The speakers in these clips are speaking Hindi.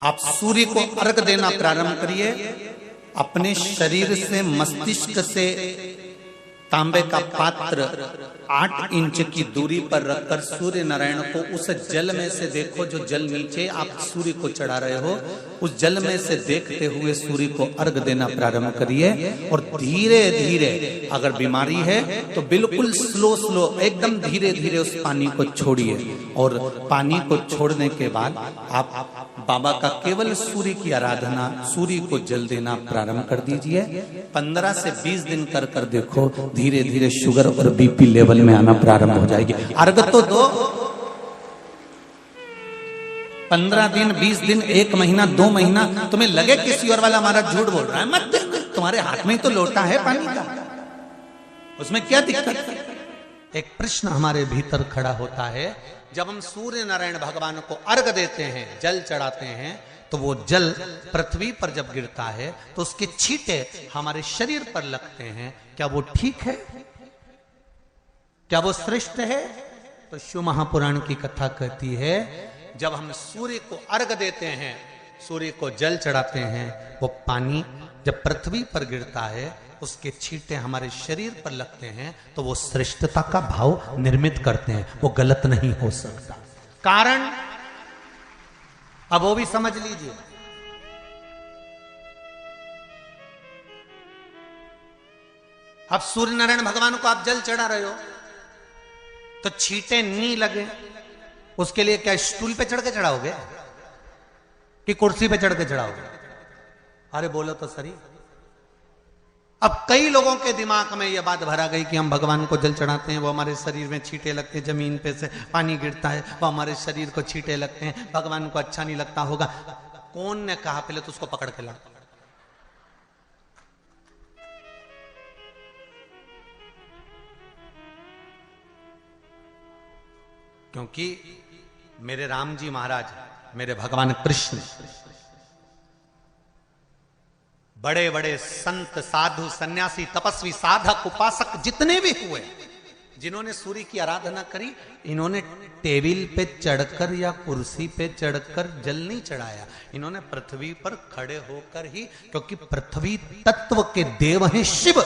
आप सूर्य को अर्घ देना प्रारंभ करिए। अपने शरीर से मस्तिष्क से तांबे का पात्र 8 इंच की दूरी पर रखकर सूर्य नारायण को उस जल में से देखो, जो जल नीचे आप सूर्य को चढ़ा रहे हो, उस जल में से देखते हुए सूर्य को अर्घ देना प्रारंभ करिए। और धीरे धीरे, अगर बीमारी है तो बिल्कुल स्लो एकदम धीरे धीरे उस पानी को छोड़िए। और पानी को छोड़ने के बाद आप बाबा का केवल सूर्य की आराधना, सूर्य को जल देना प्रारंभ कर दीजिए। 15 से 20 दिन कर कर देखो, धीरे धीरे शुगर और बीपी लेवल में आना प्रारंभ हो जाएगी। अर्घ तो दो, 15 दिन, 20 दिन, 1 महीना, 2 महीना, तुम्हें लगे किसी और वाला हमारा झूठ बोल रहा है, मत, तुम्हारे हाथ में तो लोटा है पानी का, उसमें क्या दिक्कत है? एक प्रश्न हमारे भीतर खड़ा होता है, जब हम सूर्य नारायण भगवान को अर्घ देते हैं, जल चढ़ाते हैं, तो वो जल पृथ्वी पर जब गिरता है तो उसके छींटे हमारे शरीर पर लगते हैं। क्या वो ठीक है? क्या वो श्रेष्ठ है? तो शिव महापुराण की कथा कहती है, जब हम सूर्य को अर्घ देते हैं, सूर्य को जल चढ़ाते हैं, वो पानी जब पृथ्वी पर गिरता है, उसके छींटे हमारे शरीर पर लगते हैं, तो वो श्रेष्ठता का भाव निर्मित करते हैं, वो गलत नहीं हो सकता। कारण अब वो भी समझ लीजिए। अब सूर्य नारायण भगवान को आप जल चढ़ा रहे हो तो छींटे नहीं लगे, उसके लिए क्या स्टूल पे चढ़ के चढ़ाओगे कि कुर्सी पे चढ़ के चढ़ाओगे? अरे बोलो तो सही। अब कई लोगों के दिमाग में यह बात भरा गई कि हम भगवान को जल चढ़ाते हैं, वो हमारे शरीर में छींटे लगते हैं, जमीन पे से पानी गिरता है, वो हमारे शरीर को छींटे लगते हैं, भगवान को अच्छा नहीं लगता होगा। कौन ने कहा? पहले तो उसको पकड़ के ला। क्योंकि मेरे राम जी महाराज, मेरे भगवान कृष्ण, बड़े बड़े संत, साधु, सन्यासी, तपस्वी, साधक, उपासक जितने भी हुए, जिन्होंने सूर्य की आराधना करी, इन्होंने टेबल पे चढ़कर या कुर्सी पे चढ़कर जल नहीं चढ़ाया, इन्होंने पृथ्वी पर खड़े होकर ही, क्योंकि पृथ्वी तत्व के देव हैं शिव।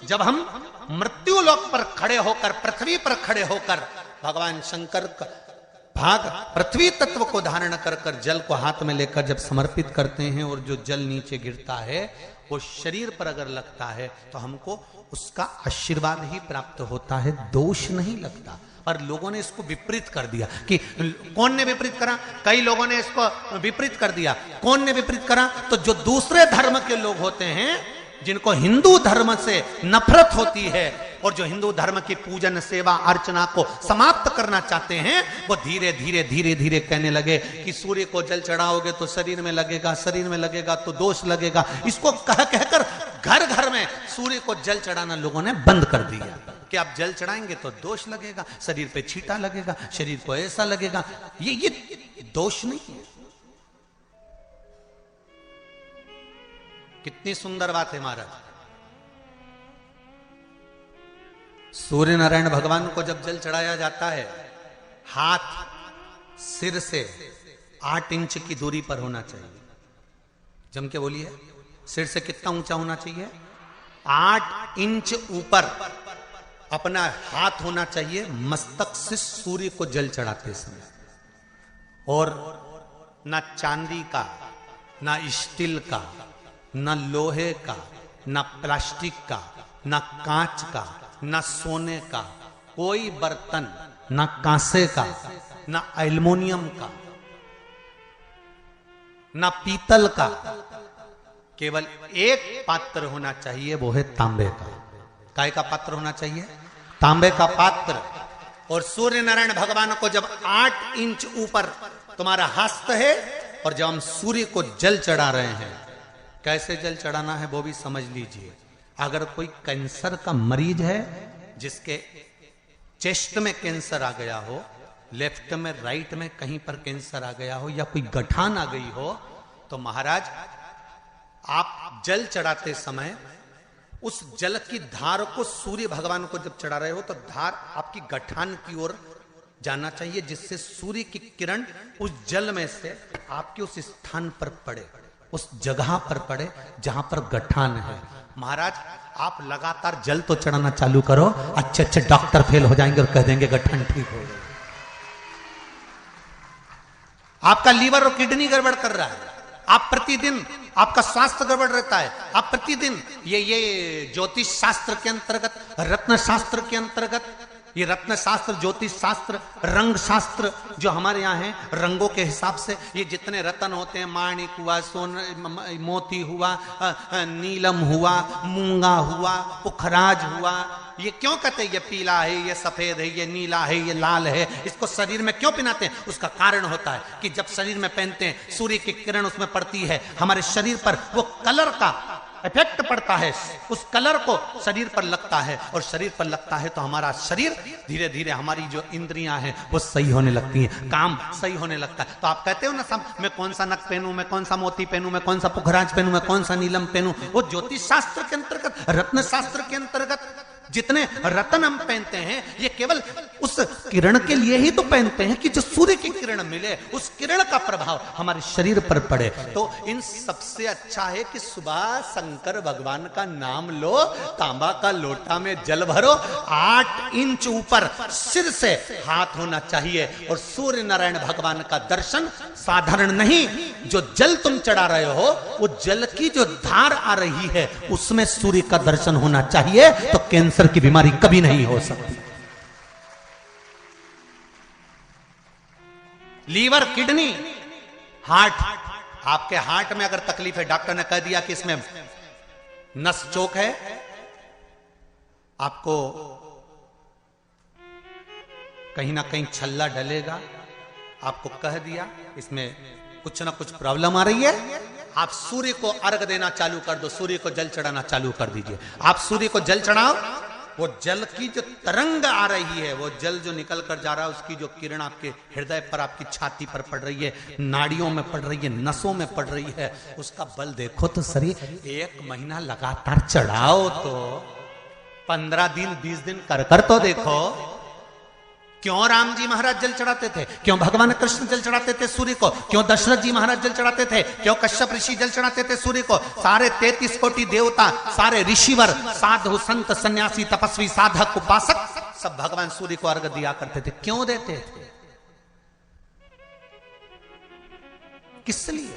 जब हम मृत्यु लोक पर खड़े होकर, पृथ्वी पर खड़े होकर भगवान शंकर का भाग पृथ्वी तत्व को धारण कर कर जल को हाथ में लेकर जब समर्पित करते हैं, और जो जल नीचे गिरता है वो शरीर पर अगर लगता है तो हमको उसका आशीर्वाद ही प्राप्त होता है, दोष नहीं लगता। पर लोगों ने इसको विपरीत कर दिया। कि कौन ने विपरीत करा? कई लोगों ने इसको विपरीत कर दिया। कौन ने विपरीत करा? तो जो दूसरे धर्म के लोग होते हैं, जिनको हिंदू धर्म से नफरत होती है और जो हिंदू धर्म की पूजन, सेवा, अर्चना को समाप्त करना चाहते हैं, वो धीरे धीरे धीरे धीरे कहने लगे कि सूर्य को जल चढ़ाओगे तो शरीर में लगेगा, शरीर में लगेगा तो दोष लगेगा। इसको कह कहकर घर घर में सूर्य को जल चढ़ाना लोगों ने बंद कर दिया कि आप जल चढ़ाएंगे तो दोष लगेगा, शरीर पे छींटा लगेगा, शरीर को ऐसा लगेगा। ये दोष नहीं है। कितनी सुंदर बात है महाराज। सूर्य नारायण भगवान को जब जल चढ़ाया जाता है, हाथ सिर से 8 इंच की दूरी पर होना चाहिए। जम के बोलिए, सिर से कितना ऊंचा होना चाहिए? 8 इंच ऊपर अपना हाथ होना चाहिए मस्तक से सूर्य को जल चढ़ाते समय। और ना चांदी का, ना स्टील का, ना लोहे का, ना प्लास्टिक का, ना कांच का, ना सोने का कोई बर्तन, ना कांसे का, ना एल्युमिनियम का, ना पीतल का, केवल एक पात्र होना चाहिए, वो है तांबे का। काय का पात्र होना चाहिए? तांबे का पात्र। और सूर्य नारायण भगवान को जब 8 इंच ऊपर तुम्हारा हस्त है, और जब हम सूर्य को जल चढ़ा रहे हैं, कैसे जल चढ़ाना है वो भी समझ लीजिए। अगर कोई कैंसर का मरीज है, जिसके चेस्ट में कैंसर आ गया हो, लेफ्ट में, राइट में कहीं पर कैंसर आ गया हो, या कोई गठान आ गई हो, तो महाराज आप जल चढ़ाते समय उस जल की धार को सूर्य भगवान को जब चढ़ा रहे हो, तो धार आपकी गठान की ओर जाना चाहिए, जिससे सूर्य की किरण उस जल में से आपके उस स्थान पर पड़े, उस जगह पर पड़े जहां पर गठान है। महाराज आप लगातार जल तो चढ़ाना चालू करो, अच्छे अच्छे डॉक्टर फेल हो जाएंगे और कह देंगे गठन ठीक हो गया। आपका लीवर और किडनी गड़बड़ कर रहा है, आप प्रतिदिन आपका स्वास्थ्य गड़बड़ रहता है, आप प्रतिदिन ये ज्योतिष शास्त्र के अंतर्गत, रत्न शास्त्र के अंतर्गत, ये रत्न शास्त्र, ज्योतिष शास्त्र, रंग शास्त्र जो हमारे यहाँ है, रंगों के हिसाब से ये जितने रत्न होते हैं, माणिक हुआ, सोन मोती हुआ, नीलम हुआ, मूंगा हुआ, पुखराज हुआ, ये क्यों कहते हैं ये पीला है, ये सफेद है, ये नीला है, ये लाल है, इसको शरीर में क्यों पहनाते हैं? उसका कारण होता है कि जब शरीर में पहनते हैं, सूर्य की किरण उसमें पड़ती है, हमारे शरीर पर वो कलर का इफेक्ट पड़ता है, उस कलर को शरीर पर लगता है, और शरीर पर लगता है तो हमारा शरीर धीरे धीरे, हमारी जो इंद्रियां हैं वो सही होने लगती हैं, काम सही होने लगता है। तो आप कहते हो ना सब, मैं कौन सा नक पहनूं, मैं कौन सा मोती पहनूं, मैं कौन सा पुखराज पहनूं, मैं कौन सा नीलम पहनूं, वो ज्योतिष शास्त्र के अंतर्गत, रत्न शास्त्र के अंतर्गत जितने रत्न हम पहनते हैं, ये केवल उस किरण के लिए ही तो पहनते हैं कि जो सूर्य की किरण मिले, उस किरण का प्रभाव हमारे शरीर पर पड़े। तो इन सबसे अच्छा है कि सुबह शंकर भगवान का नाम लो, तांबा का लोटा में जल भरो, 8 इंच ऊपर सिर से हाथ होना चाहिए, और सूर्य नारायण भगवान का दर्शन साधारण नहीं, जो जल तुम चढ़ा रहे हो, वो जल की जो धार आ रही है उसमें सूर्य का दर्शन होना चाहिए, तो कैंसर की बीमारी कभी नहीं हो सकती। लीवर, किडनी, हार्ट, आपके हार्ट में अगर तकलीफ है, डॉक्टर ने कह दिया कि इसमें नस चोक है, आपको कहीं ना कहीं छल्ला डलेगा, आपको कह दिया इसमें कुछ ना कुछ प्रॉब्लम आ रही है, आप सूर्य को अर्घ देना चालू कर दो, सूर्य को जल चढ़ाना चालू कर दीजिए। आप सूर्य को जल चढ़ाओ, वो जल की जो तरंग आ रही है, वो जल जो निकल कर जा रहा है, उसकी जो किरण आपके हृदय पर, आपकी छाती पर पड़ रही है, नाड़ियों में पड़ रही है, नसों में पड़ रही है, उसका बल देखो तो सही। 1 महीना लगातार चढ़ाओ तो 15 दिन 20 दिन कर तो देखो। क्यों राम जी महाराज जल चढ़ाते थे, क्यों भगवान कृष्ण जल चढ़ाते थे सूर्य को, क्यों दशरथ जी महाराज जल चढ़ाते थे, क्यों कश्यप ऋषि जल चढ़ाते थे सूर्य को, सारे 33 कोटि देवता, सारे ऋषिवर, साधु संत सन्यासी तपस्वी साधक उपासक सब भगवान सूर्य को अर्घ दिया करते थे। क्यों देते थे, किस लिए?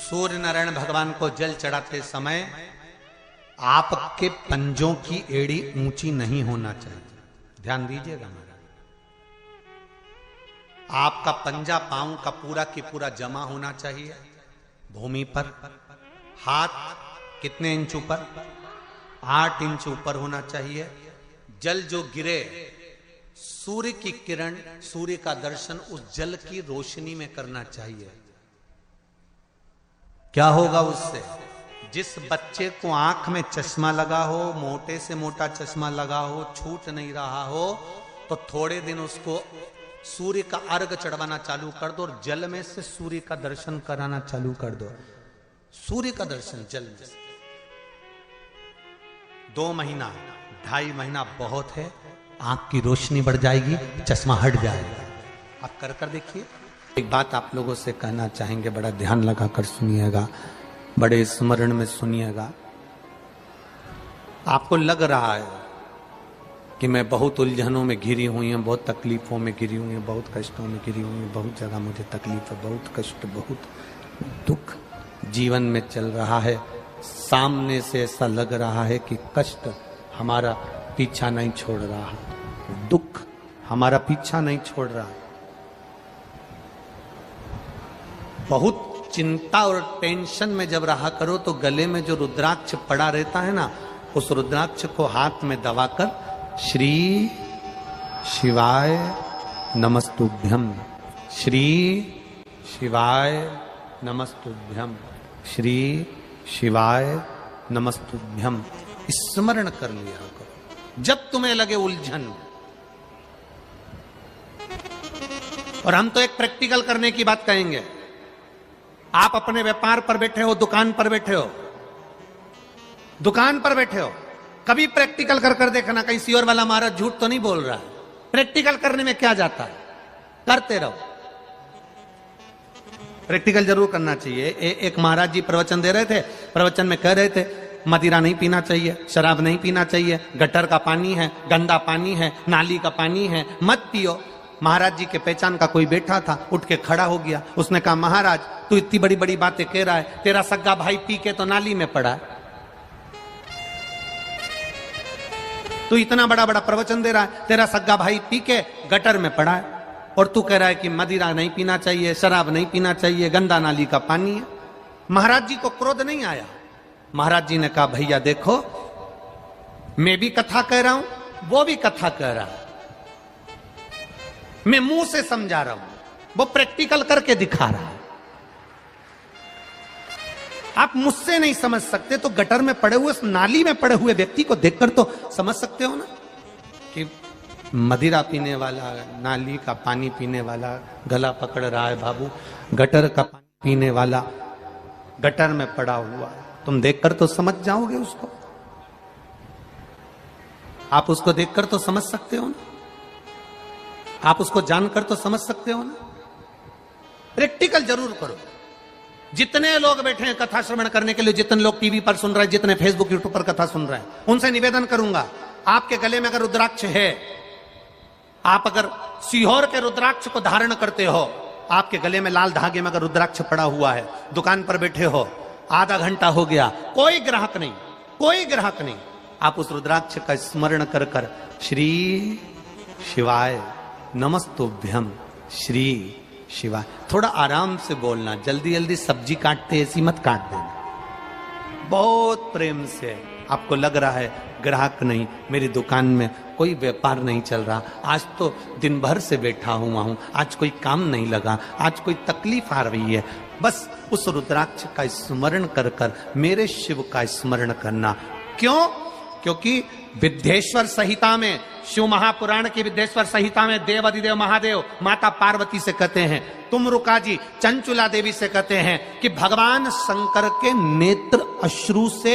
सूर्य नारायण भगवान को जल चढ़ाते समय आपके पंजों की एड़ी ऊंची नहीं होना चाहिए, ध्यान दीजिएगा महाराज। आपका पंजा पांव का पूरा की पूरा जमा होना चाहिए भूमि पर। हाथ कितने इंच ऊपर? 8 इंच ऊपर होना चाहिए। जल जो गिरे, सूर्य की किरण, सूर्य का दर्शन उस जल की रोशनी में करना चाहिए। क्या होगा उससे? जिस बच्चे को आंख में चश्मा लगा हो, मोटे से मोटा चश्मा लगा हो, छूट नहीं रहा हो, तो थोड़े दिन उसको सूर्य का अर्घ चढ़वाना चालू कर दो और जल में से सूर्य का दर्शन कराना चालू कर दो। सूर्य का दर्शन जल में से 2 महीना 2.5 महीना बहुत है, आंख की रोशनी बढ़ जाएगी, चश्मा हट जाएगा। आप कर देखिए। एक बात आप लोगों से कहना चाहेंगे, बड़ा ध्यान लगाकर सुनिएगा, बड़े स्मरण में सुनिएगा। आपको लग रहा है कि मैं बहुत उलझनों में घिरी हुई हूं, बहुत तकलीफों में घिरी हुई हूं, बहुत कष्टों में घिरी हुई हूं, बहुत जगह मुझे तकलीफ है, बहुत कष्ट, बहुत दुख जीवन में चल रहा है। सामने से ऐसा लग रहा है कि कष्ट हमारा पीछा नहीं छोड़ रहा है, दुख हमारा पीछा नहीं छोड़ रहा है। बहुत चिंता और टेंशन में जब रहा करो तो गले में जो रुद्राक्ष पड़ा रहता है ना, उस रुद्राक्ष को हाथ में दबाकर श्री शिवाय नमस्तुभ्यम, श्री शिवाय नमस्तुभ्यम, श्री शिवाय नमस्तुभ्यम स्मरण कर लिया करो। जब तुम्हें लगे उलझन, और हम तो एक प्रैक्टिकल करने की बात कहेंगे। आप अपने व्यापार पर बैठे हो, दुकान पर बैठे हो, दुकान पर बैठे हो, कभी प्रैक्टिकल कर कर देखना कहीं सियोर वाला महाराज झूठ तो नहीं बोल रहा है। प्रैक्टिकल करने में क्या जाता है, करते रहो। प्रैक्टिकल जरूर करना चाहिए। एक महाराज जी प्रवचन दे रहे थे, प्रवचन में कह रहे थे मदिरा नहीं पीना चाहिए, शराब नहीं पीना चाहिए, गटर का पानी है, गंदा पानी है, नाली का पानी है, मत पियो। महाराज जी के पहचान का कोई बैठा था, उठ के खड़ा हो गया। उसने कहा महाराज तू इतनी बड़ी बड़ी बातें कह रहा है, तेरा सग्गा भाई पी के तो नाली में पड़ा है। तू इतना बड़ा बड़ा प्रवचन दे रहा है, तेरा सग्गा भाई पी के गटर में पड़ा है, और तू कह रहा है कि मदिरा नहीं पीना चाहिए, शराब नहीं पीना चाहिए, गंदा नाली का पानी है। महाराज जी को क्रोध नहीं आया। महाराज जी ने कहा भैया देखो, मैं भी कथा कह रहा हूं, वो भी कथा कह रहा है, मैं मुंह से समझा रहा हूं, वो प्रैक्टिकल करके दिखा रहा है। आप मुझसे नहीं समझ सकते तो गटर में पड़े हुए, नाली में पड़े हुए व्यक्ति को देखकर तो समझ सकते हो ना कि मदिरा पीने वाला, नाली का पानी पीने वाला गला पकड़ रहा है बाबू, गटर का पानी पीने वाला गटर में पड़ा हुआ है। तुम देखकर तो समझ जाओगे उसको, आप उसको देखकर तो समझ सकते हो ना, आप उसको जानकर तो समझ सकते हो ना। प्रैक्टिकल जरूर करो। जितने लोग बैठे हैं कथा श्रवण करने के लिए, जितने लोग टीवी पर सुन रहे हैं, जितने फेसबुक यूट्यूब पर कथा सुन रहे हैं, उनसे निवेदन करूंगा, आपके गले में अगर रुद्राक्ष है, आप अगर सीहोर के रुद्राक्ष को धारण करते हो, आपके गले में लाल धागे में अगर रुद्राक्ष पड़ा हुआ है, दुकान पर बैठे हो, आधा घंटा हो गया, कोई ग्राहक नहीं, कोई ग्राहक नहीं, आप उस रुद्राक्ष का स्मरण कर कर श्री शिवाय नमस्तुभ्यम श्री शिवाय, थोड़ा आराम से बोलना, जल्दी जल्दी सब्जी काटते ऐसी मत काट देना, बहुत प्रेम से। आपको लग रहा है ग्राहक नहीं, मेरी दुकान में कोई व्यापार नहीं चल रहा, आज तो दिन भर से बैठा हुआ हूं, आज कोई काम नहीं लगा, आज कोई तकलीफ आ रही है, बस उस रुद्राक्ष का स्मरण कर कर मेरे शिव का स्मरण करना। क्यों? क्योंकि विद्येश्वर संहिता में, शिव महापुराण की विद्येश्वर संहिता में देव अधिदेव महादेव माता पार्वती से कहते हैं, तुम रुका जी चंचुला देवी से कहते हैं कि भगवान शंकर के नेत्र अश्रु से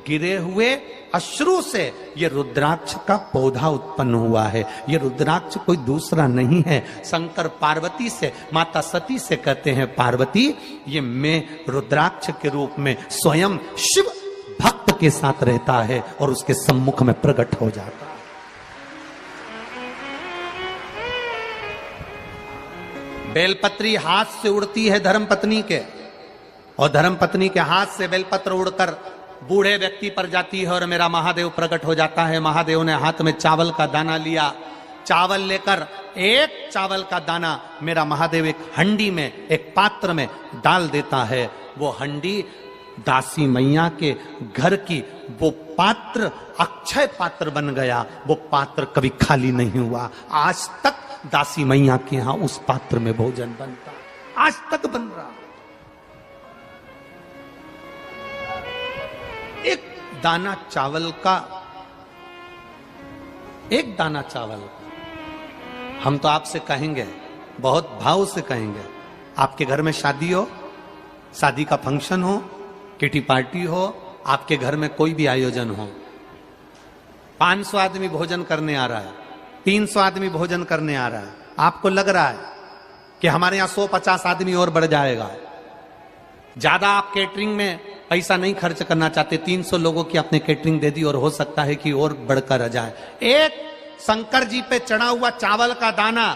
गिरे हुए, अश्रु से ये रुद्राक्ष का पौधा उत्पन्न हुआ है। ये रुद्राक्ष कोई दूसरा नहीं है। शंकर पार्वती से, माता सती से कहते हैं पार्वती ये मैं रुद्राक्ष के रूप में स्वयं शिव भक्त के साथ रहता है और उसके सम्मुख में प्रकट हो जाता है। बेलपत्री हाथ से उड़ती है धर्मपत्नी के, और धर्मपत्नी के हाथ से बेलपत्र उड़कर बूढ़े व्यक्ति पर जाती है और मेरा महादेव प्रकट हो जाता है। महादेव ने हाथ में चावल का दाना लिया, चावल लेकर एक चावल का दाना मेरा महादेव एक हंडी में, एक पात्र में डाल देता है। वो हंडी दासी मैया के घर की, वो पात्र अक्षय पात्र बन गया। वो पात्र कभी खाली नहीं हुआ। आज तक दासी मैया के यहां उस पात्र में भोजन बनता, आज तक बन रहा। एक दाना चावल का, एक दाना चावल का, हम तो आपसे कहेंगे, बहुत भाव से कहेंगे, आपके घर में शादी हो, शादी का फंक्शन हो, किटी पार्टी हो, आपके घर में कोई भी आयोजन हो, 500 आदमी भोजन करने आ रहा है, 300 आदमी भोजन करने आ रहा है, आपको लग रहा है कि हमारे यहां 150 आदमी और बढ़ जाएगा, ज्यादा आप केटरिंग में पैसा नहीं खर्च करना चाहते, 300 लोगों की आपने केटरिंग दे दी और हो सकता है कि और बढ़कर आ जाए। एक शंकर जी पे चढ़ा हुआ चावल का दाना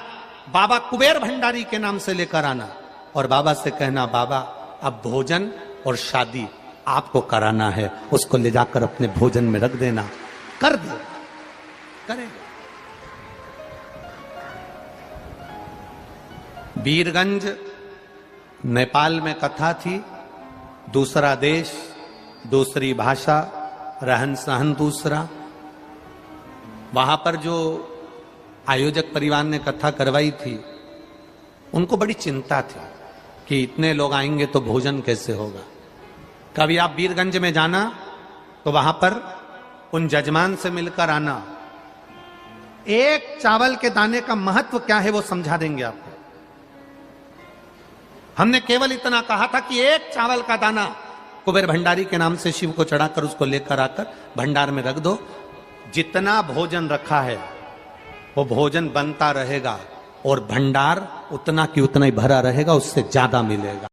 बाबा कुबेर भंडारी के नाम से लेकर आना और बाबा से कहना, बाबा अब भोजन और शादी आपको कराना है, उसको ले जाकर अपने भोजन में रख देना। कर दे, करेगा। वीरगंज नेपाल में कथा थी, दूसरा देश, दूसरी भाषा, रहन सहन दूसरा। वहां पर जो आयोजक परिवार ने कथा करवाई थी, उनको बड़ी चिंता थी कि इतने लोग आएंगे तो भोजन कैसे होगा। कभी आप वीरगंज में जाना तो वहां पर उन जजमान से मिलकर आना, एक चावल के दाने का महत्व क्या है वो समझा देंगे आपको। हमने केवल इतना कहा था कि एक चावल का दाना कुबेर भंडारी के नाम से शिव को चढ़ाकर उसको लेकर आकर भंडार में रख दो। जितना भोजन रखा है वो भोजन बनता रहेगा और भंडार उतना की उतना ही भरा रहेगा, उससे ज्यादा मिलेगा।